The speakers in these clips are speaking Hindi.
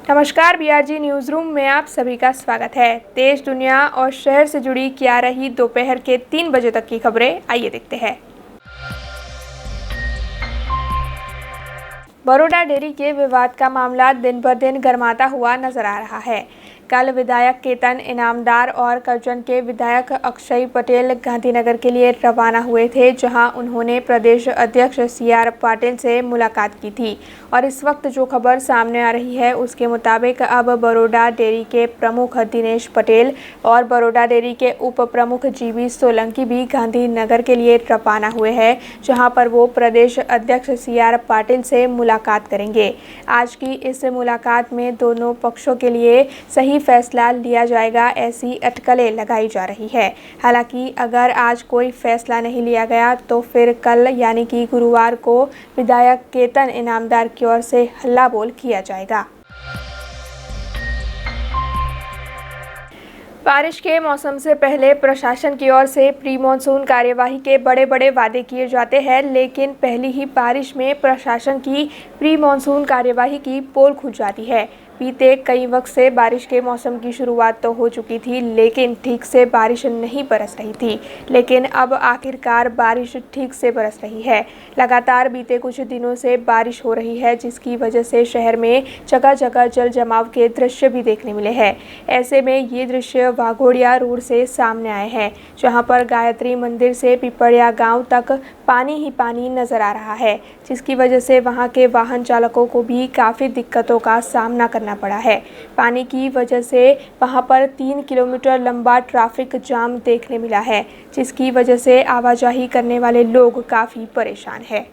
नमस्कार, बीआरजी न्यूज़ रूम में आप सभी का स्वागत है। देश, दुनिया और शहर से जुड़ी क्या रही दोपहर के 3 बजे तक की खबरें, आइए देखते हैं। बड़ौदा डेयरी के विवाद का मामला दिन ब दिन गर्माता हुआ नजर आ रहा है। कल विधायक केतन इनामदार और करजन के विधायक अक्षय पटेल गांधीनगर के लिए रवाना हुए थे, जहां उन्होंने प्रदेश अध्यक्ष CR पाटिल से मुलाकात की थी। और इस वक्त जो खबर सामने आ रही है उसके मुताबिक अब बड़ौदा डेयरी के प्रमुख दिनेश पटेल और बड़ौदा डेयरी के उप प्रमुख GB सोलंकी भी गांधीनगर के लिए रवाना हुए हैं, जहां पर वो प्रदेश अध्यक्ष CR पाटिल से मुलाकात करेंगे। आज की इस मुलाकात में दोनों पक्षों के लिए सही फैसला लिया जाएगा, ऐसी अटकलें लगाई जा रही है। हालांकि अगर आज कोई फैसला नहीं लिया गया तो फिर कल यानी कि गुरुवार को विधायक केतन इनामदार की ओर से हल्ला बोल किया जाएगा। बारिश के मौसम से पहले प्रशासन की ओर से प्री मानसून कार्यवाही के बड़े बड़े वादे किए जाते हैं, लेकिन पहली ही बारिश में प्रशासन की प्री मानसून कार्यवाही की पोल खुल जाती है। बीते कई वक्त से बारिश के मौसम की शुरुआत तो हो चुकी थी, लेकिन ठीक से बारिश नहीं बरस रही थी। लेकिन अब आखिरकार बारिश ठीक से बरस रही है। लगातार बीते कुछ दिनों से बारिश हो रही है, जिसकी वजह से शहर में जगह जगह जल जमाव के दृश्य भी देखने मिले हैं। ऐसे में ये दृश्य वाघोड़िया रोड से सामने आए हैं, जहां पर गायत्री मंदिर से पिपड़िया गांव तक पानी ही पानी नजर आ रहा है, जिसकी वजह से वहां के वाहन चालकों को भी काफ़ी दिक्कतों का सामना करना पड़ा है। पानी की वजह से वहां पर 3 किलोमीटर लंबा ट्रैफिक जाम देखने मिला है, जिसकी वजह से आवाजाही करने वाले लोग काफ़ी परेशान हैं।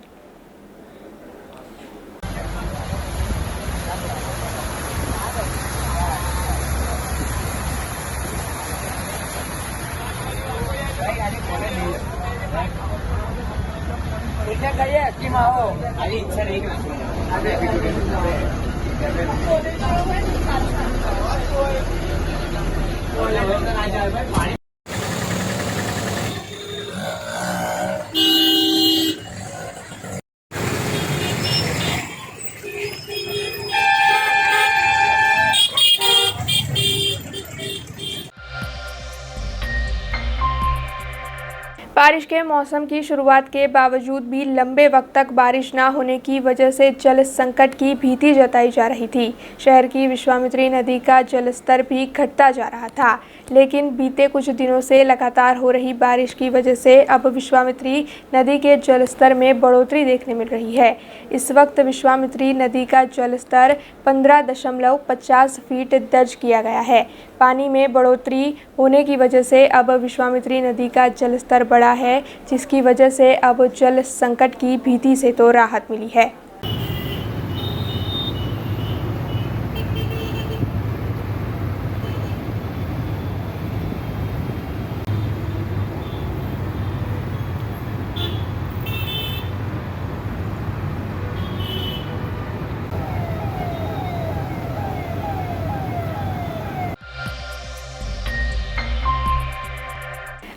बारिश के मौसम की शुरुआत के बावजूद भी लंबे वक्त तक बारिश न होने की वजह से जल संकट की भीति जताई जा रही थी। शहर की विश्वामित्री नदी का जलस्तर भी घटता जा रहा था, लेकिन बीते कुछ दिनों से लगातार हो रही बारिश की वजह से अब विश्वामित्री नदी के जलस्तर में बढ़ोतरी देखने मिल रही है। इस वक्त विश्वामित्री नदी का जलस्तर 15.50 फीट दर्ज किया गया है। पानी में बढ़ोतरी होने की वजह से अब विश्वामित्री नदी का जलस्तर बढ़ा है, जिसकी वजह से अब जल संकट की भीति से तो राहत मिली है।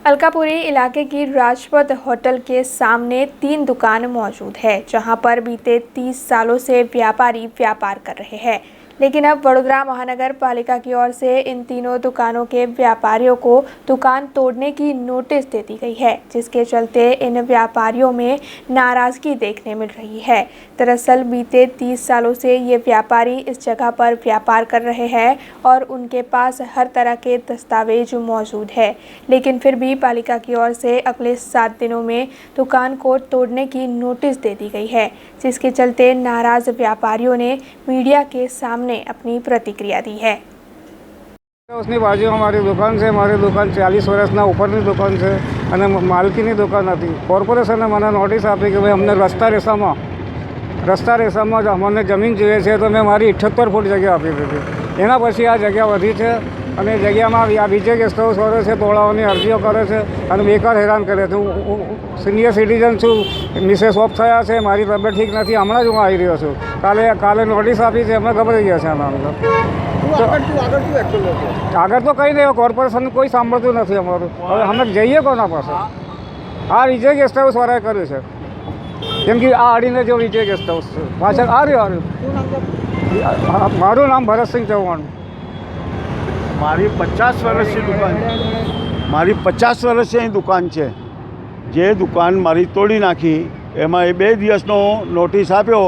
अलकापुरी इलाके की राजपथ होटल के सामने 3 दुकान मौजूद है, जहां पर बीते 30 सालों से व्यापारी व्यापार कर रहे हैं। लेकिन अब वडोदरा महानगर पालिका की ओर से इन तीनों दुकानों के व्यापारियों को दुकान तोड़ने की नोटिस दे दी गई है, जिसके चलते इन व्यापारियों में नाराजगी देखने मिल रही है। दरअसल बीते 30 सालों से ये व्यापारी इस जगह पर व्यापार कर रहे हैं और उनके पास हर तरह के दस्तावेज मौजूद है, लेकिन फिर भी पालिका की ओर से अगले 7 दिनों में दुकान को तोड़ने की नोटिस दे दी गई है, जिसके चलते नाराज व्यापारियों ने मीडिया के सामने अपनी प्रतिक्रिया दी है। उसની બાજુ અમારી દુકાન છે, મારી દુકાન 40 વર્ષના ઉપરની દુકાન છે અને માલકીની દુકાન હતી। કોર્પોરેશને મને નોટિસ આપી કે ભાઈ અમને રસ્તા રેસામાં જ અમને જમીન જોઈએ છે, તો મેં મારી 78 ફૂટ જગ્યા આપી દીધી। એના પછી આ જગ્યા વધી છે અને જગ્યામાં આ બીજે ગેસ્ટ હાઉસ વાળો છે, તોડાવવાની અરજીઓ કરે છે અને બેકાર હેરાન કરે છે। હું સિનિયર સિટીઝન છું, મિસેસ ઓફ થયા છે, મારી તબિયત ઠીક નથી, હમણાં જ હું આવી રહ્યો છું। કાલે નોટિસ આપી છે, અમે ગભરાઈ ગયા છે આના અંદર। આગળ તો કંઈ નહીં, કોર્પોરેશન કોઈ સાંભળતું નથી અમારું। હવે અમે જઈએ કોના પાસે? આ વિજય ગેસ્ટ હાઉસવાળાએ કર્યું છે, કેમ કે આ અડીને જો વિજય ગેસ્ટ હાઉસ છે, પાછળ આ રહ્યું મારું નામ ભરતસિંહ ચૌહાણ. મારી 50 વર્ષની દુકાન, મારી 50 વર્ષની અહીં દુકાન છે. જે દુકાન મારી તોડી નાખી એમાં એ 2 દિવસનો નોટિસ આપ્યો.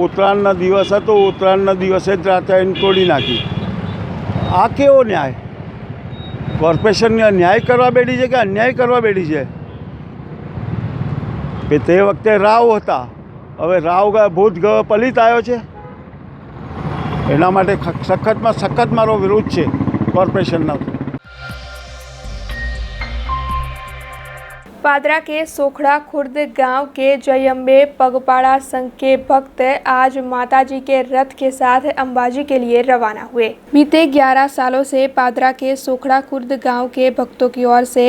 ઉત્તરાયણનો દિવસ હતો, ઉત્તરાયણના દિવસે જ રાતે એને તોડી નાખી. આ કેવો ન્યાય? કોર્પોરેશનને ન્યાય કરવા બેઠી છે કે અન્યાય કરવા બેઠી છે? કે તે વખતે રાવ હતા, હવે રાવ ભૂત પલિત આવ્યો છે. એના માટે સખતમાં સખત મારો વિરોધ છે कॉरपोरेशन। पादरा के सोखड़ा खुर्द गांव के जयम्बे पगपाड़ा संघ के भक्त आज माताजी के रथ के साथ अंबाजी के लिए रवाना हुए। बीते 11 सालों से पादरा के सोखड़ा खुर्द गांव के भक्तों की ओर से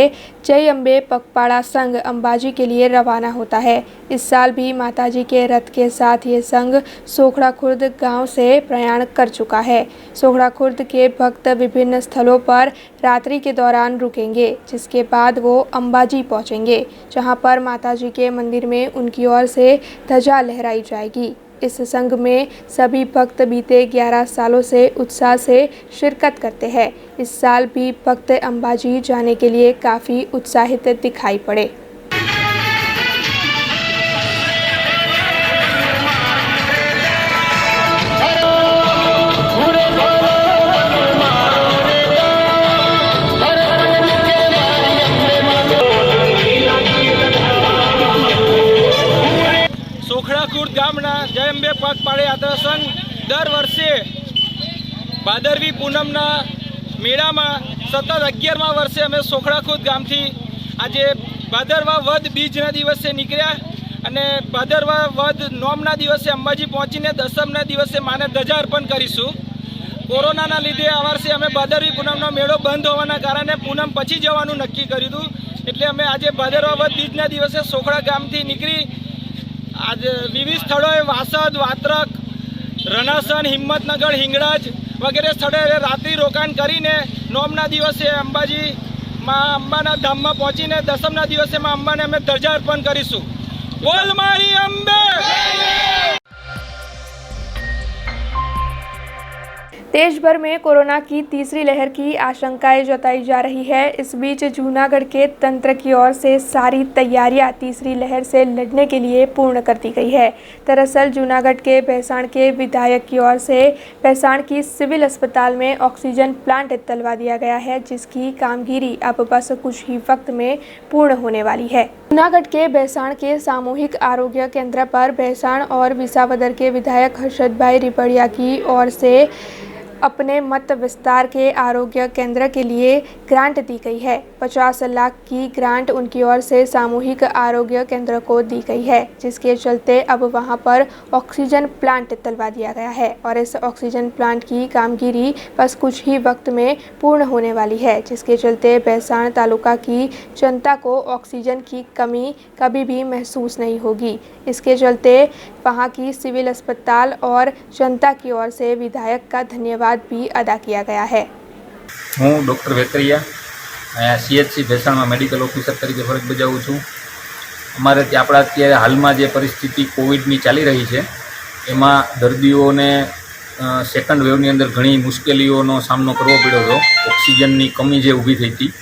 जयम्बे पगपाड़ा संघ अंबाजी के लिए रवाना होता है। इस साल भी माताजी के रथ के साथ ये संघ सोखड़ा खुर्द गांव से प्रयाण कर चुका है। सोखड़ा खुर्द के भक्त विभिन्न स्थलों पर रात्रि के दौरान रुकेंगे, जिसके बाद वो अंबाजी पहुंचेंगे, जहां पर माताजी के मंदिर में उनकी ओर से ध्वजा लहराई जाएगी। इस संघ में सभी भक्त बीते 11 सालों से उत्साह से शिरकत करते हैं। इस साल भी भक्त अंबाजी जाने के लिए काफ़ी उत्साहित दिखाई पड़े। સોખડાખુર્દ ગામના જયંબે પગપાળા યાત્રા સંઘ દર વર્ષે ભાદરવી પૂનમના મેળામાં સતત 11મા વર્ષે અમે સોખડાખુર્દ ગામથી આજે ભાદરવા વદ બીજના દિવસે નીકળ્યા અને ભાદરવા વદ નોમના દિવસે અંબાજી પહોંચીને દસમના દિવસે માને ધજા અર્પણ કરીશું। કોરોનાના લીધે આ વર્ષે અમે ભાદરવી પૂનમનો મેળો બંધ હોવાના કારણે પૂનમ પછી જવાનું નક્કી કર્યું હતું, એટલે અમે આજે ભાદરવા વદ બીજના દિવસે સોખડા ગામથી નીકળી आज विविध स्थलों वासद, वात्रक, रणासन, हिम्मतनगर, हिंगळाज वगैरह स्थळे रात्रि रोकाण करीने नोमना दिवसे अंबाजी मां अंबाना धाममां पहोंचीने दसमना दिवसे मां अंबाने अमे ध्वजा अर्पण करीशुं। बोल मारी अंबे। देश भर में कोरोना की तीसरी लहर की आशंकाएं जताई जा रही है। इस बीच जूनागढ़ के तंत्र की ओर से सारी तैयारियां तीसरी लहर से लड़ने के लिए पूर्ण कर दी गई है। दरअसल जूनागढ़ के भैंसाण के विधायक की ओर से भैंसाण की सिविल अस्पताल में ऑक्सीजन प्लांट डलवा दिया गया है, जिसकी कामगिरी अब बस कुछ ही वक्त में पूर्ण होने वाली है। जूनागढ़ के भैंसाण के सामूहिक आरोग्य केंद्र पर भैंसाण और विसावदर के विधायक हर्षद भाई रिपड़िया की ओर से अपने मत विस्तार के आरोग्य केंद्र के लिए ग्रांट दी गई है। 50 लाख की ग्रांट उनकी ओर से सामूहिक आरोग्य केंद्र को दी गई है, जिसके चलते अब वहां पर ऑक्सीजन प्लांट डलवा दिया गया है और इस ऑक्सीजन प्लांट की कामगिरी बस कुछ ही वक्त में पूर्ण होने वाली है, जिसके चलते भैंसाण तालुका की जनता को ऑक्सीजन की कमी कभी भी महसूस नहीं होगी। इसके चलते वहां की सिविल अस्पताल और जनता की ओर से विधायक का धन्यवाद भी अदा किया गया है। हूँ डॉक्टर वेकरिया CHC भैंसाण में मेडिकल ऑफिसर तरीके फरज बजावुं छूँ। अमारे आपड़ा अत्यारे हालमां जे परिस्थिति कोविडनी चाली रही है एमां दर्दीओने सेकंड वेवनी अंदर घणी मुश्केलीओनो सामनो करवो पड्यो हतो। ऑक्सीजननी कमी जे ऊभी थई हती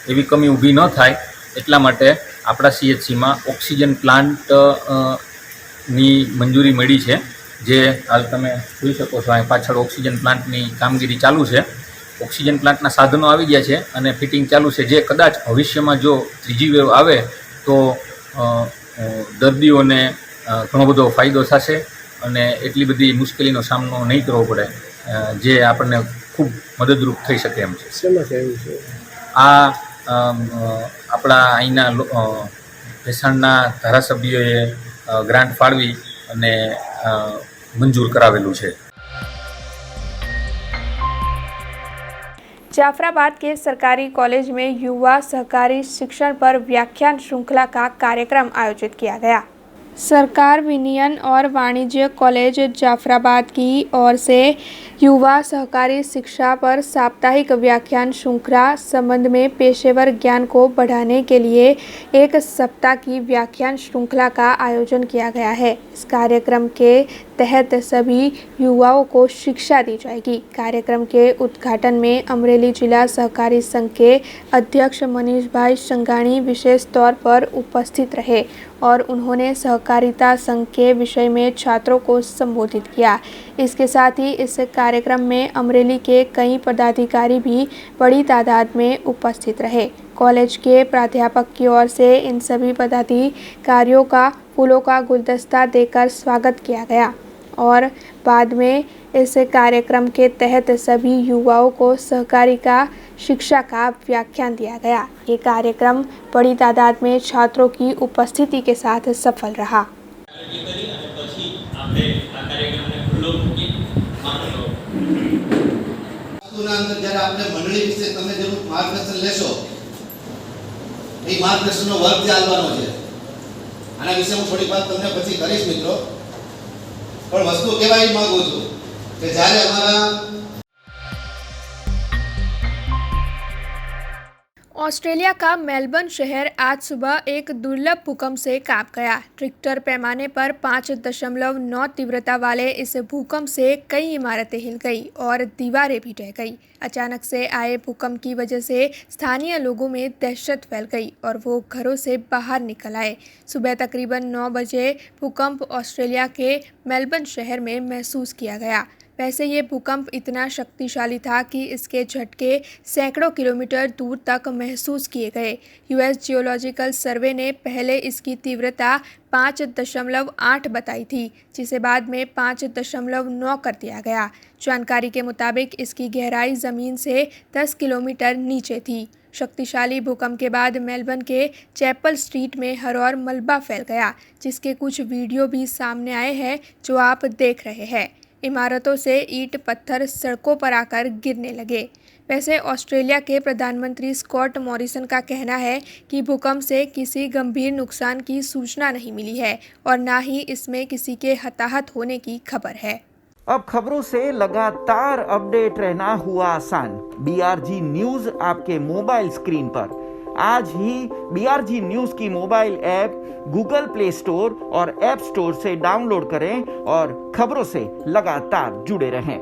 एवी कमी ऊभी न थाय એટલા માટે આપણા CHCમાં ઓક્સિજન પ્લાન્ટ ની મંજૂરી મળી છે, જે હાલ તમે જોઈ શકો છો। અહીં પાછળ ઓક્સિજન પ્લાન્ટની કામગીરી ચાલુ છે। ઓક્સિજન પ્લાન્ટના સાધનો આવી ગયા છે અને ફિટિંગ ચાલુ છે, જે કદાચ ભવિષ્યમાં જો ત્રીજી વેવ આવે તો દર્દીઓને ઘણો બધો ફાયદો થશે અને એટલી બધી મુશ્કેલીનો સામનો નહીં કરવો પડે, જે આપણને ખૂબ મદદરૂપ થઈ શકે એમ છે। આ આપણા અહીંના ભેંસાણના ધારાસભ્યોએ ગ્રાન્ટ ફાળવી અને મંજૂર કરાવેલું છે। जाफराबाद के सरकारी कॉलेज में युवा सहकारी शिक्षण पर व्याख्यान श्रृंखला का कार्यक्रम आयोजित किया गया। सरकार विनियन और वाणिज्य कॉलेज जाफराबाद की ओर से युवा सहकारी शिक्षा पर साप्ताहिक व्याख्यान श्रृंखला संबंध में पेशेवर ज्ञान को बढ़ाने के लिए एक सप्ताह की व्याख्यान श्रृंखला का आयोजन किया गया है। इस कार्यक्रम के तहत सभी युवाओं को शिक्षा दी जाएगी। कार्यक्रम के उद्घाटन में अमरेली जिला सहकारी संघ के अध्यक्ष मनीष भाई संघाणी विशेष तौर पर उपस्थित रहे और उन्होंने सहकारिता संघ के विषय में छात्रों को संबोधित किया। इसके साथ ही इस कार्यक्रम में अमरेली के कई पदाधिकारी भी बड़ी तादाद में उपस्थित रहे। कॉलेज के प्राध्यापक की ओर से इन सभी पदाधिकारियों का फूलों का गुलदस्ता देकर स्वागत किया गया और बाद में इस कार्यक्रम के तहत सभी युवाओं को सहकारिता शिक्षा का व्याख्यान दिया गया। ये कार्यक्रम बड़ी तादाद में छात्रों की उपस्थिति के साथ सफल रहा। मार्गदर्शन वर्ग चालવાનો છે આના વિશે હું થોડી વાત તમને પછી કરીશ મિત્રો, પણ વસ્તુ કહેવા એ માંગુ છું કે જ્યારે અમારા ऑस्ट्रेलिया का मेलबर्न शहर आज सुबह एक दुर्लभ भूकंप से कांप गया। रिक्टर पैमाने पर 5.9 तीव्रता वाले इस भूकंप से कई इमारतें हिल गई और दीवारें भी ढह गई। अचानक से आए भूकंप की वजह से स्थानीय लोगों में दहशत फैल गई और वो घरों से बाहर निकल आए। सुबह तकरीबन 9 बजे भूकंप ऑस्ट्रेलिया के मेलबर्न शहर में महसूस किया गया। वैसे ये भूकंप इतना शक्तिशाली था कि इसके झटके सैकड़ों किलोमीटर दूर तक महसूस किए गए। यूएस जियोलॉजिकल सर्वे ने पहले इसकी तीव्रता 5.8 बताई थी, जिसे बाद में 5.9 कर दिया गया। जानकारी के मुताबिक इसकी गहराई ज़मीन से 10 किलोमीटर नीचे थी। शक्तिशाली भूकंप के बाद मेलबर्न के चैपल स्ट्रीट में हर ओर मलबा फैल गया, जिसके कुछ वीडियो भी सामने आए हैं जो आप देख रहे हैं। इमारतों से ईंट पत्थर सड़कों पर आकर गिरने लगे। वैसे ऑस्ट्रेलिया के प्रधानमंत्री स्कॉट मॉरिसन का कहना है कि भूकंप से किसी गंभीर नुकसान की सूचना नहीं मिली है और ना ही इसमें किसी के हताहत होने की खबर है। अब खबरों से लगातार अपडेट रहना हुआ आसान। BRG न्यूज आपके मोबाइल स्क्रीन पर। आज ही BRG न्यूज की mobile app Google play store और ऐप स्टोर से डाउनलोड करें और खबरों से लगातार जुड़े रहें।